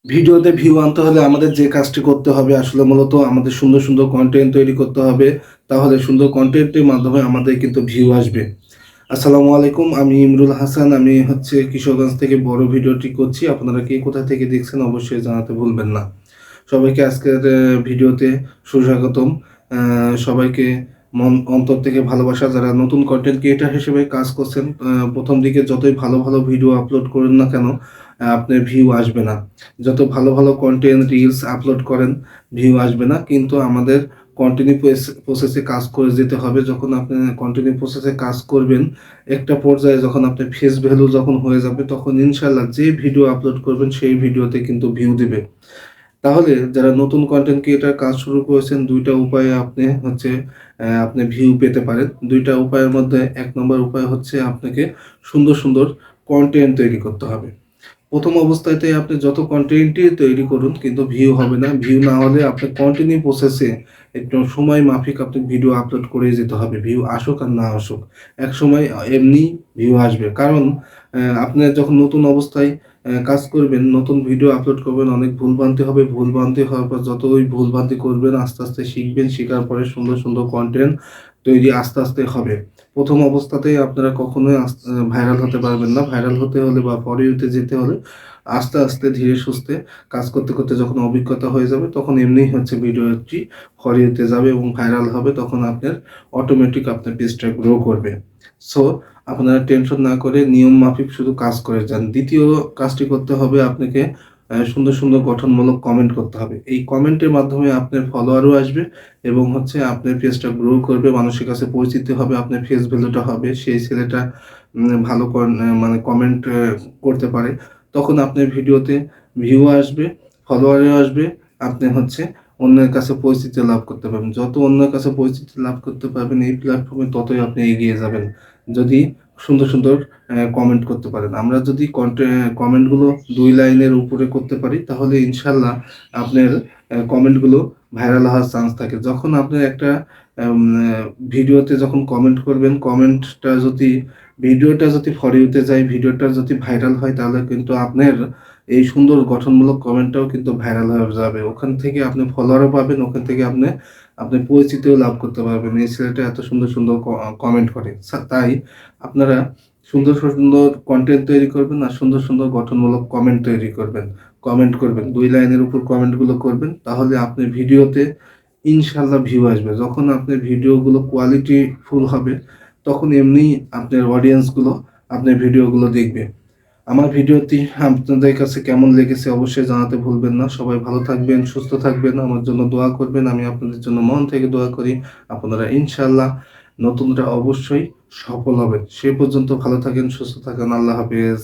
ভিডিওতে ভিউ আনতে হলে আমাদের যে কাজটি করতে হবে আসলে মূলত আমাদের সুন্দর, সুন্দর কনটেন্ট তৈরি করতে হবে। তাহলে সুন্দর কনটেন্টের মাধ্যমে আমাদের কিন্তু ভিউ আসবে। আসসালামু আলাইকুম। আমি ইমরুল হাসান। আমি কিশোরগঞ্জ থেকে বড় ভিডিওটি করছি। আপনারা কে কোথা থেকে দেখছেন অবশ্যই জানাতে ভুলবেন না। সবাইকে আজকের ভিডিওতে সুস্বাগতম। সবাইকে অন্তর থেকে ভালোবাসা। যারা নতুন কনটেন্ট ক্রিয়েটর হিসেবে কাজ করছেন, ১ম দিকে যতই ভালো, ভালো ভিডিও আপলোড করেন না কেন, আপনার ভিউ আসবে না। যত ভালো, ভালো কনটেন্ট রিলস আপলোড করেন, ভিউ আসবে না। কিন্তু আমাদের কন্টিনিউ প্রসেসে কাজ করে যেতে হবে। যখন আপনি কন্টিনিউ প্রসেসে কাজ করবেন, একটা পর্যায়ে যখন আপনার ফেস ভ্যালু যখন হয়ে যাবে, তখন ইনশাআল্লাহ যে ভিডিও আপলোড করবেন সেই ভিডিওতে কিন্তু ভিউ দিবে। তাহলে যারা নতুন কন্টেন্ট ক্রিয়েটর কাজ শুরু করেছেন, ২ টা উপায়ে আপনি ভিউ পেতে পারেন। ২ টা উপায়ের মধ্যে ১ নম্বর উপায় হচ্ছে আপনাকে সুন্দর, সুন্দর কনটেন্ট তৈরি করতে হবে। প্রথম অবস্থাতে আপনি যত কনটেন্টই তৈরি করুন কিন্তু ভিউ হবে না। ভিউ না হলে আপনি কন্টিনিউ প্রসেসে একটু সময় মাফিক আপনি ভিডিও আপলোড করেই যেতে হবে। ভিউ আসুক আর না আসুক, একসময় এমনি ভিউ আসবে। কারণ আপনি যখন নতুন অবস্থায় কাজ করবেন, নতুন ভিডিও আপলোড করবেন, অনেক ভুলভ্রান্তি হবে। ভুলভ্রান্তি হওয়ার পর যতই ভুলভ্রান্তি করবেন, আস্তে, আস্তে শিখবেন। শিখার পরে সুন্দর, সুন্দর কনটেন্ট তৈরি আস্তে, আস্তে হবে। প্রথম অবস্থাতেই আপনারা কখনোই ভাইরাল হতে পারবেন না। ভাইরাল হতে হলে বা ফর ইউতে যেতে হলে আস্তে, আস্তে ধীরে সুস্থে কাজ করতে, করতে যখন অভিজ্ঞতা হয়ে যাবে, তখন এমনিই ভিডিওটি ফর ইউতে যাবে এবং ভাইরাল হবে। তখন আপনার অটোমেটিক আপনার পেজটা গ্রো করবে। সো আপনারা টেনশন না করে নিয়ম মাফিক শুধু কাজ করে যান। দ্বিতীয় কাজটি করতে হবে আপনাকে, সুন্দর, সুন্দর গঠনমূলক কমেন্ট করতে হবে। এই কমেন্টের মাধ্যমে আপনার ফলোয়ারও আসবে এবং আপনার পেজটা গ্রো করবে। মানুষের কাছে পরিচিতি হবে, আপনার ফেস ভ্যালুটা হবে। সেই ছেলেটা ভালো মানে কমেন্ট করতে পারে। তখন আপনার ভিডিওতে ভিউ আসবে, ফলোয়ারও আসবে। আপনি অন্যের কাছে পরিচিতি লাভ করতে পারবেন। যত অন্যের কাছে পরিচিতি লাভ করতে পারবেন এই প্ল্যাটফর্মে, ততই আপনি এগিয়ে যাবেন। যদি সুন্দর, সুন্দর কমেন্ট করতে পারেন। আমরা যদি কমেন্টগুলো ২ লাইনের উপরে করতে পারি, তাহলে ইনশাআল্লাহ আপনার কমেন্টগুলো ভাইরাল হওয়ার চান্স থাকে। যখন আপনার একটা আম আ ভিডিওতে যখন কমেন্ট করবেন, ভিডিওটা যদি ফর ইউতে যায়, ভিডিওটা যদি ভাইরাল হয়, তাহলে কিন্তু আপনার এই সুন্দর গঠনমূলক কমেন্টটাও কিন্তু ভাইরাল হয়ে যাবে। ওখান থেকে আপনি ফলোয়ারও পাবেন, ওখান থেকে আপনি পরিচিতিও লাভ করতে পারবেন। এই ছেলেটা এত সুন্দর, সুন্দর কমেন্ট করে। তাই আপনারা সুন্দর, সুন্দর কনটেন্ট তৈরি করবেন আর সুন্দর, সুন্দর গঠনমূলক কমেন্ট তৈরি করবেন। কমেন্ট করবেন। ২ লাইনের উপর কমেন্টগুলো করবেন। তাহলে আপনার ভিডিওতে ইনশাআল্লাহ ভিউ আসবে। যখন আপনার ভিডিওগুলো কোয়ালিটি ফুল হবে, তখন এমনিই আপনার অডিয়েন্সগুলো আপনার ভিডিওগুলো দেখবে। আমার ভিডিওটি আপনাদের কাছে কেমন লেগেছে অবশ্যই জানাতে ভুলবেন না। সবাই ভালো থাকবেন, সুস্থ থাকবেন, আমার জন্য দোয়া করবেন। আমি আপনাদের জন্য মন থেকে দোয়া করি। আপনারা ইনশাআল্লাহ নতুনরা অবশ্যই সফল হবেন। সে পর্যন্ত ভালো থাকেন, সুস্থ থাকেন। আল্লাহ হাফেজ।